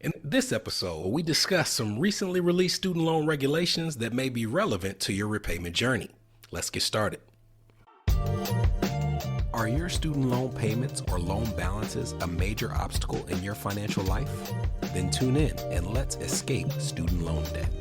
In this episode, we discuss some recently released student loan regulations that may be relevant to your repayment journey. Let's get started. Are your student loan payments or loan balances a major obstacle in your financial life? Then tune in and let's escape student loan debt.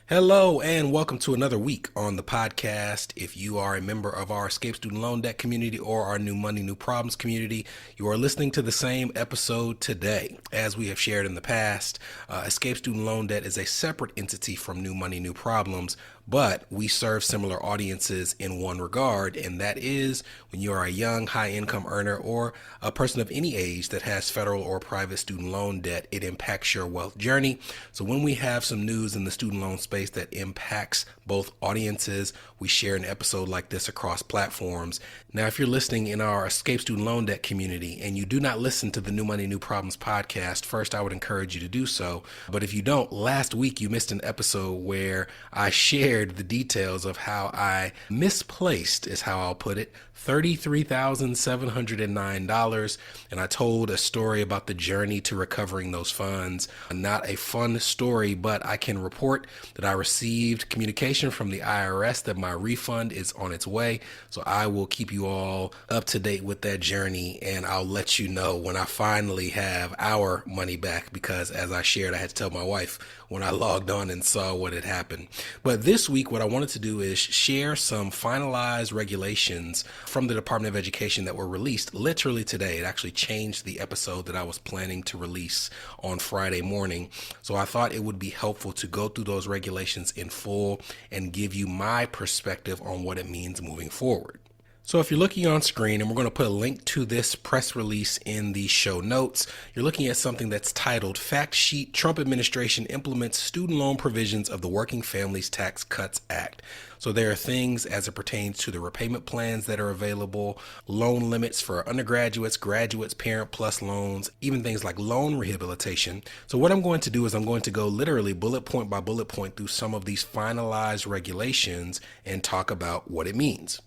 Hello and welcome to another week on the podcast. If you are a member of our Escape Student Loan Debt community or our New Money, New Problems community, you are listening to the same episode today. As we have shared in the past, Escape Student Loan Debt is a separate entity from New Money, New Problems, but we serve similar audiences in one regard, and that is when you are a young, high-income earner or a person of any age that has federal or private student loan debt, it impacts your wealth journey. So when we have some news in the student loan space that impacts both audiences, we share an episode like this across platforms. Now, if you're listening in our Escape Student Loan Debt community and you do not listen to the New Money, New Problems podcast, first, I would encourage you to do so. But if you don't, last week you missed an episode where I shared the details of how I misplaced, is how I'll put it, $33,709. And I told a story about the journey to recovering those funds. Not a fun story, but I can report that I received communication from the IRS that my refund is on its way. So I will keep you all up to date with that journey, and I'll let you know when I finally have our money back, because as I shared, I had to tell my wife when I logged on and saw what had happened. But this week, what I wanted to do is share some finalized regulations from the Department of Education that were released literally today. It actually changed the episode that I was planning to release on Friday morning. So I thought it would be helpful to go through those regulations in full and give you my perspective on what it means moving forward. So if you're looking on screen, and we're going to put a link to this press release in the show notes, you're looking at something that's titled Fact Sheet: Trump Administration Implements Student Loan Provisions of the Working Families Tax Cuts Act. So there are things as it pertains to the repayment plans that are available, loan limits for undergraduates, graduates, Parent Plus loans, even things like loan rehabilitation. So what I'm going to do is I'm going to go literally bullet point by bullet point through some of these finalized regulations and talk about what it means.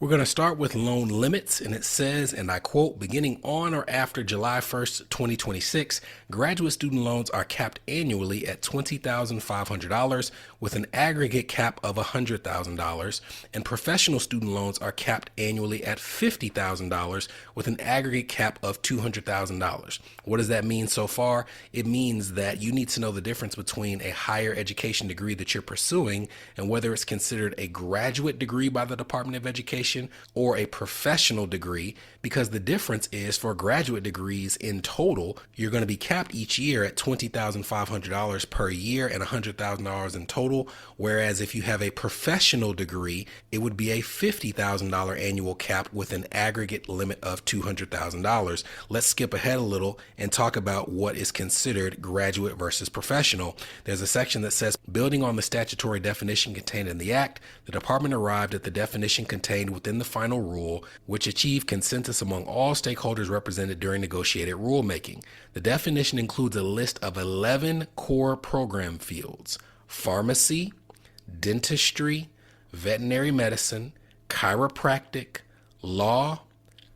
We're going to start with loan limits, and it says, and I quote, beginning on or after July 1st, 2026, graduate student loans are capped annually at $20,500 with an aggregate cap of $100,000, and professional student loans are capped annually at $50,000 with an aggregate cap of $200,000. What does that mean so far? It means that you need to know the difference between a higher education degree that you're pursuing and whether it's considered a graduate degree by the Department of Education or a professional degree, because the difference is for graduate degrees in total, you're going to be capped each year at $20,500 per year and $100,000 in total. Whereas if you have a professional degree, it would be a $50,000 annual cap with an aggregate limit of $200,000. Let's skip ahead a little and talk about what is considered graduate versus professional. There's a section that says, building on the statutory definition contained in the Act, the department arrived at the definition contained within the final rule, which achieved consensus among all stakeholders represented during negotiated rulemaking. The definition includes a list of 11 core program fields: pharmacy, dentistry, veterinary medicine, chiropractic, law,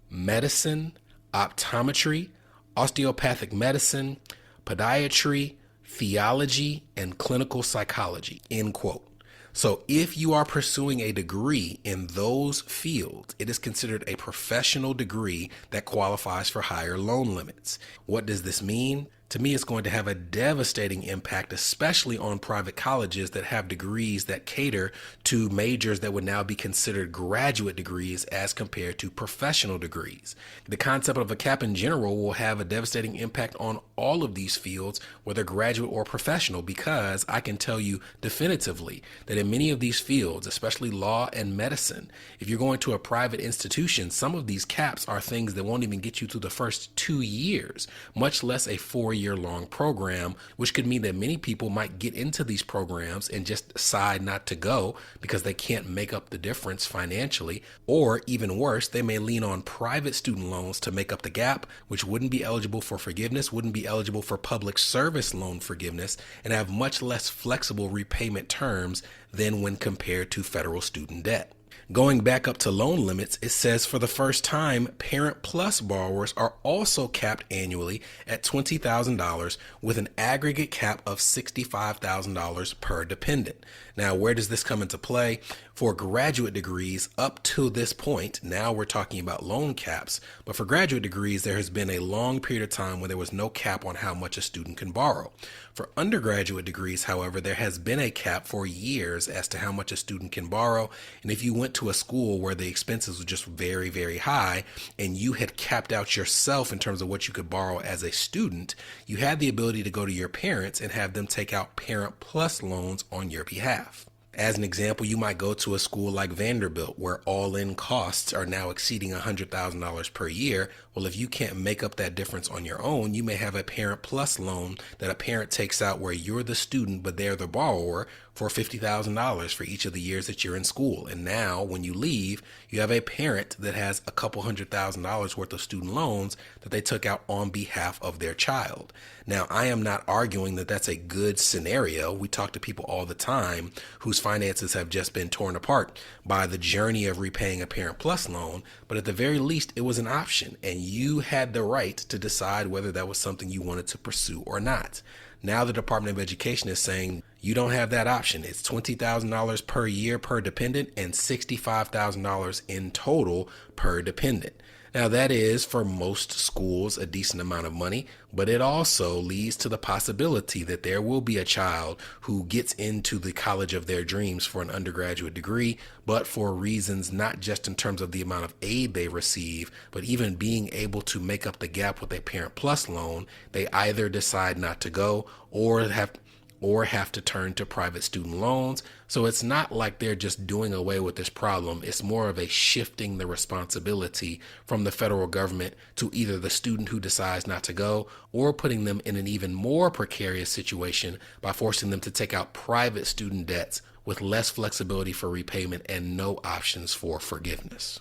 medicine, optometry, osteopathic medicine, podiatry, theology, and clinical psychology, end quote. So if you are pursuing a degree in those fields, it is considered a professional degree that qualifies for higher loan limits. What does this mean? To me, it's going to have a devastating impact, especially on private colleges that have degrees that cater to majors that would now be considered graduate degrees as compared to professional degrees. The concept of a cap in general will have a devastating impact on all of these fields, whether graduate or professional, because I can tell you definitively that in many of these fields, especially law and medicine, if you're going to a private institution, some of these caps are things that won't even get you through the first 2 years, much less a 4-year-long program, which could mean that many people might get into these programs and just decide not to go because they can't make up the difference financially, or even worse, they may lean on private student loans to make up the gap, which wouldn't be eligible for forgiveness, wouldn't be eligible for public service loan forgiveness, and have much less flexible repayment terms than when compared to federal student debt. Going back up to loan limits, it says for the first time, Parent Plus borrowers are also capped annually at $20,000 with an aggregate cap of $65,000 per dependent. Now, where does this come into play? For graduate degrees up to this point, now we're talking about loan caps, but for graduate degrees, there has been a long period of time when there was no cap on how much a student can borrow. For undergraduate degrees, however, there has been a cap for years as to how much a student can borrow. And if you went to a school where the expenses were just very, very high and you had capped out yourself in terms of what you could borrow as a student, you had the ability to go to your parents and have them take out Parent Plus loans on your behalf. As an example, you might go to a school like Vanderbilt where all-in costs are now exceeding $100,000 per year. Well, if you can't make up that difference on your own, you may have a Parent Plus loan that a parent takes out where you're the student, but they're the borrower for $50,000 for each of the years that you're in school. And now when you leave, you have a parent that has a couple $100,000 worth of student loans that they took out on behalf of their child. Now, I am not arguing that that's a good scenario. We talk to people all the time whose finances have just been torn apart by the journey of repaying a Parent Plus loan, but at the very least, it was an option, and you had the right to decide whether that was something you wanted to pursue or not. Now the Department of Education is saying you don't have that option. It's $20,000 per year per dependent and $65,000 in total per dependent. Now that is, for most schools, a decent amount of money, but it also leads to the possibility that there will be a child who gets into the college of their dreams for an undergraduate degree, but for reasons not just in terms of the amount of aid they receive, but even being able to make up the gap with a Parent Plus loan, they either decide not to go or have to turn to private student loans. So it's not like they're just doing away with this problem. It's more of a shifting the responsibility from the federal government to either the student who decides not to go or putting them in an even more precarious situation by forcing them to take out private student debts with less flexibility for repayment and no options for forgiveness.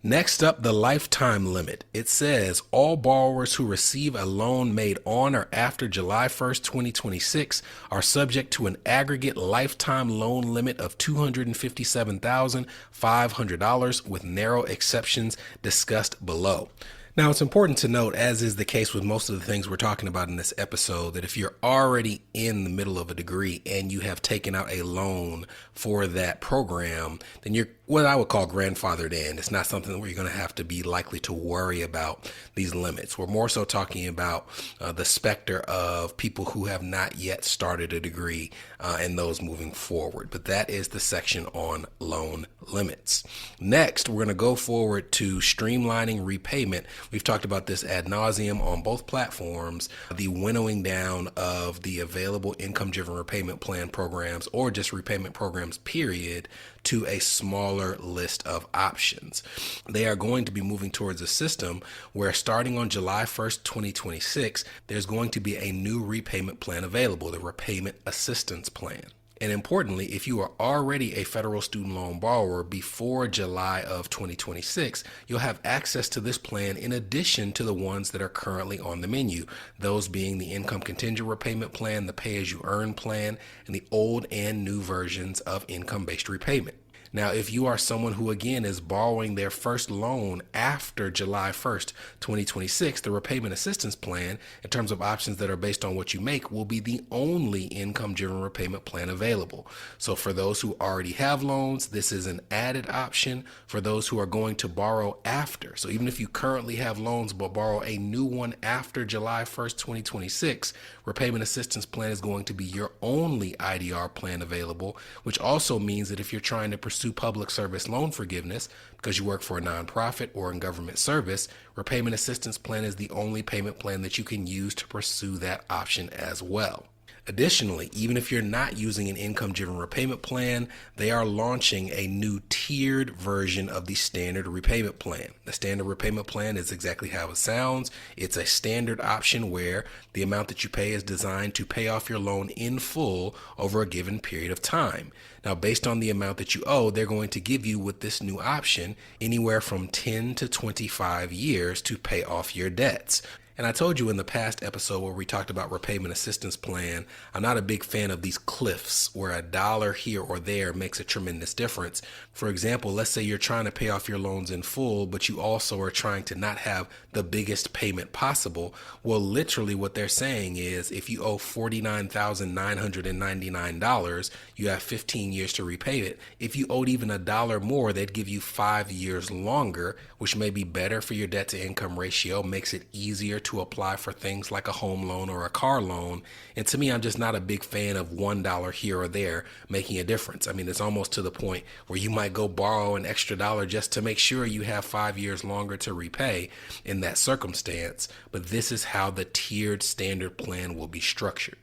Next up, the lifetime limit. It says all borrowers who receive a loan made on or after July 1st, 2026 are subject to an aggregate lifetime loan limit of $257,500 with narrow exceptions discussed below. Now, it's important to note, as is the case with most of the things we're talking about in this episode, that if you're already in the middle of a degree and you have taken out a loan for that program, then you're what I would call grandfathered in. It's not something where you're going to have to be likely to worry about these limits. We're more so talking about the specter of people who have not yet started a degree and those moving forward. But that is the section on loan limits. Next, we're going to go forward to streamlining repayment. We've talked about this ad nauseum on both platforms, the winnowing down of the available income-driven repayment plan programs or just repayment programs, period, to a smaller list of options. They are going to be moving towards a system where starting on July 1st, 2026, there's going to be a new repayment plan available, the Repayment Assistance Plan. And importantly, if you are already a federal student loan borrower before July of 2026, you'll have access to this plan in addition to the ones that are currently on the menu, those being the income contingent repayment plan, the pay-as-you-earn plan, and the old and new versions of income-based repayment. Now, if you are someone who, again, is borrowing their first loan after July 1st, 2026, the Repayment Assistance Plan, in terms of options that are based on what you make, will be the only income-driven repayment plan available. So for those who already have loans, this is an added option for those who are going to borrow after. So even if you currently have loans but borrow a new one after July 1st, 2026, Repayment Assistance Plan is going to be your only IDR plan available, which also means that if you're trying to pursue public service loan forgiveness because you work for a nonprofit or in government service, Repayment Assistance Plan is the only payment plan that you can use to pursue that option as well. Additionally, even if you're not using an income-driven repayment plan, they are launching a new tiered version of the standard repayment plan. The standard repayment plan is exactly how it sounds. It's a standard option where the amount that you pay is designed to pay off your loan in full over a given period of time. Now, based on the amount that you owe, they're going to give you, with this new option, anywhere from 10 to 25 years to pay off your debts. And I told you in the past episode where we talked about Repayment Assistance Plan, I'm not a big fan of these cliffs where a dollar here or there makes a tremendous difference. For example, let's say you're trying to pay off your loans in full, but you also are trying to not have the biggest payment possible. Well, literally what they're saying is if you owe $49,999, you have 15 years to repay it. If you owed even a dollar more, they'd give you 5 years longer, which may be better for your debt to income ratio, makes it easier to apply for things like a home loan or a car loan. And to me, I'm just not a big fan of $1 here or there making a difference. I mean, it's almost to the point where you might go borrow an extra dollar just to make sure you have 5 years longer to repay in that circumstance. But this is how the tiered standard plan will be structured.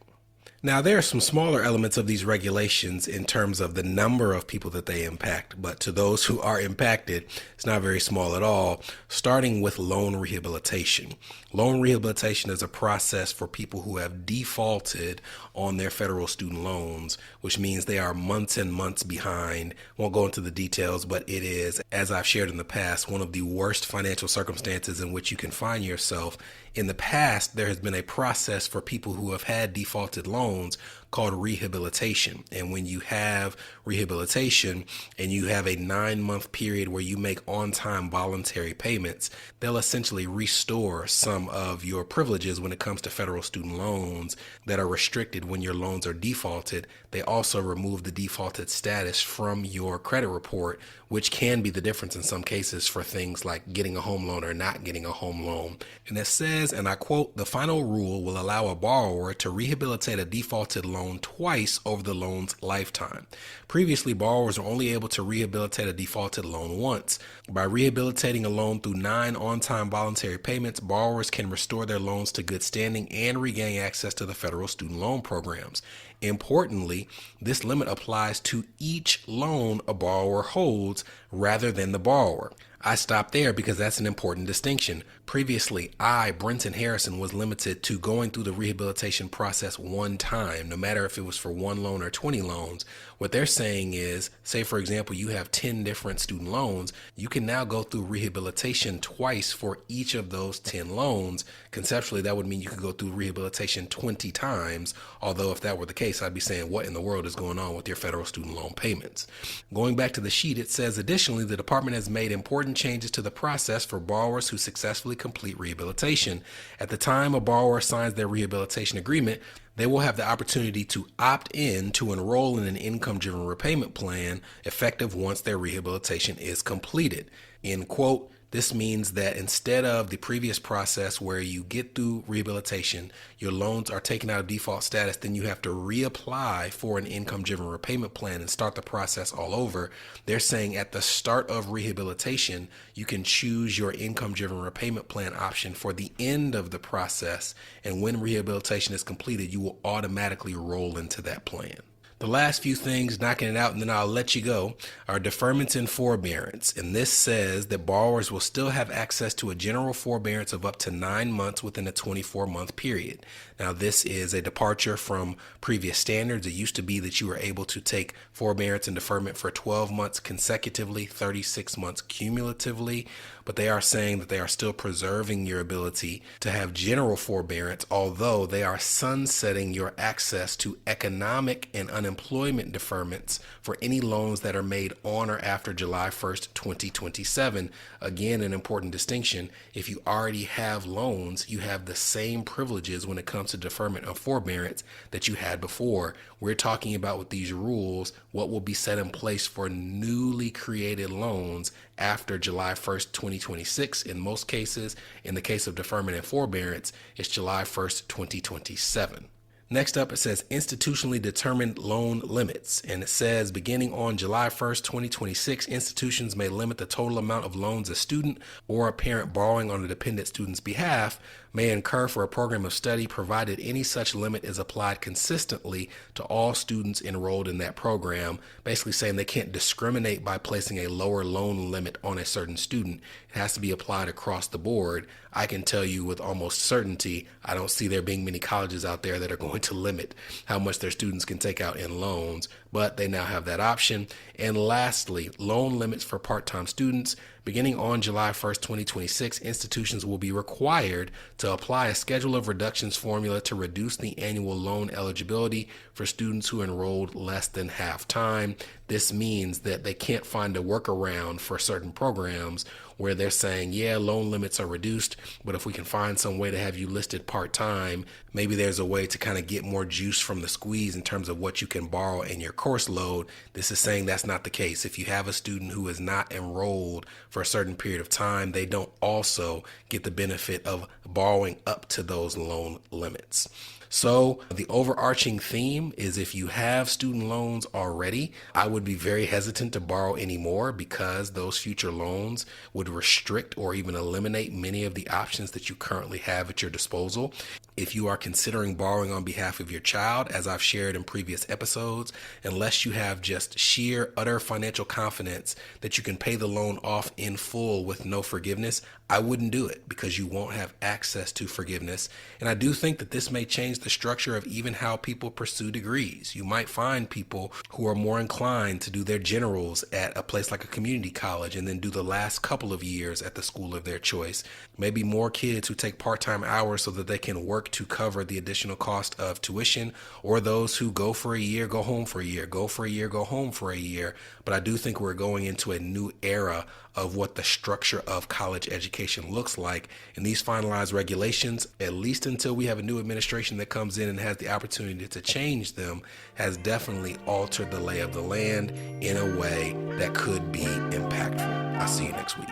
Now, there are some smaller elements of these regulations in terms of the number of people that they impact, but to those who are impacted, it's not very small at all, starting with loan rehabilitation. Loan rehabilitation is a process for people who have defaulted on their federal student loans, which means they are months and months behind. Won't go into the details, but it is, as I've shared in the past, one of the worst financial circumstances in which you can find yourself. In the past, there has been a process for people who have had defaulted loans called rehabilitation. And when you have rehabilitation and you have a 9-month period where you make on-time voluntary payments, they'll essentially restore some of your privileges when it comes to federal student loans that are restricted when your loans are defaulted. They also remove the defaulted status from your credit report, which can be the difference in some cases for things like getting a home loan or not getting a home loan. And it says, and I quote, "The final rule will allow a borrower to rehabilitate a defaulted loan twice over the loan's lifetime. Previously, borrowers were only able to rehabilitate a defaulted loan once. By rehabilitating a loan through 9 on-time voluntary payments, borrowers can restore their loans to good standing and regain access to the federal student loan programs. Importantly, this limit applies to each loan a borrower holds rather than the borrower." I stop there because that's an important distinction. Previously, Brenton Harrison, was limited to going through the rehabilitation process one time, no matter if it was for 1 loan or 20 loans. What they're saying is, say for example, you have 10 different student loans, you can now go through rehabilitation twice for each of those 10 loans. Conceptually, that would mean you could go through rehabilitation 20 times, although if that were the case, I'd be saying, what in the world is going on with your federal student loan payments? Going back to the sheet, it says, additionally, the department has made important changes to the process for borrowers who successfully complete rehabilitation. At the time a borrower signs their rehabilitation agreement, they will have the opportunity to opt in to enroll in an income-driven repayment plan effective once their rehabilitation is completed. End quote. This means that instead of the previous process where you get through rehabilitation, your loans are taken out of default status, then you have to reapply for an income-driven repayment plan and start the process all over. They're saying at the start of rehabilitation, you can choose your income-driven repayment plan option for the end of the process, and when rehabilitation is completed, you will automatically roll into that plan. The last few things, knocking it out, and then I'll let you go, are deferments and forbearance. And this says that borrowers will still have access to a general forbearance of up to 9 months within a 24-month period. Now, this is a departure from previous standards. It used to be that you were able to take forbearance and deferment for 12 months consecutively, 36 months cumulatively, but they are saying that they are still preserving your ability to have general forbearance, although they are sunsetting your access to economic and unemployment deferments for any loans that are made on or after July 1st, 2027. Again, an important distinction. If you already have loans, you have the same privileges when it comes to deferment or forbearance that you had before. We're talking about with these rules, what will be set in place for newly created loans after July 1st, 2026. In most cases, in the case of deferment and forbearance, it's July 1st, 2027. Next up, it says institutionally determined loan limits. And it says beginning on July 1st, 2026, institutions may limit the total amount of loans a student or a parent borrowing on a dependent student's behalf may incur for a program of study, provided any such limit is applied consistently to all students enrolled in that program. Basically saying they can't discriminate by placing a lower loan limit on a certain student. It has to be applied across the board. I can tell you with almost certainty, I don't see there being many colleges out there that are going to limit how much their students can take out in loans. but they now have that option. And lastly, loan limits for part-time students. Beginning on July 1st, 2026, institutions will be required to apply a schedule of reductions formula to reduce the annual loan eligibility for students who enrolled less than half time. This means that they can't find a workaround for certain programs where they're saying, yeah, loan limits are reduced, but if we can find some way to have you listed part-time, maybe there's a way to kind of get more juice from the squeeze in terms of what you can borrow in your course load. This is saying that's not the case. If you have a student who is not enrolled for a certain period of time, they don't also get the benefit of borrowing up to those loan limits. So the overarching theme is if you have student loans already, I would be very hesitant to borrow any more because those future loans would restrict or even eliminate many of the options that you currently have at your disposal. If you are considering borrowing on behalf of your child, as I've shared in previous episodes, unless you have just sheer, utter financial confidence that you can pay the loan off in full with no forgiveness, I wouldn't do it because you won't have access to forgiveness. And I do think that this may change the structure of even how people pursue degrees. You might find people who are more inclined to do their generals at a place like a community college and then do the last couple of years at the school of their choice. Maybe more kids who take part-time hours so that they can work to cover the additional cost of tuition, or those who go for a year, go home for a year, go for a year, go home for a year. But I do think we're going into a new era of what the structure of college education looks like. And these finalized regulations, at least until we have a new administration that comes in and has the opportunity to change them, has definitely altered the lay of the land in a way that could be impactful. I'll see you next week.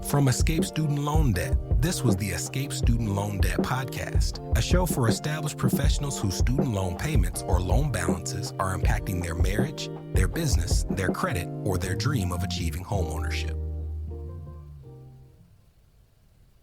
From Escape Student Loan Debt, this was the Escape Student Loan Debt Podcast, a show for established professionals whose student loan payments or loan balances are impacting their marriage, their business, their credit, or their dream of achieving homeownership.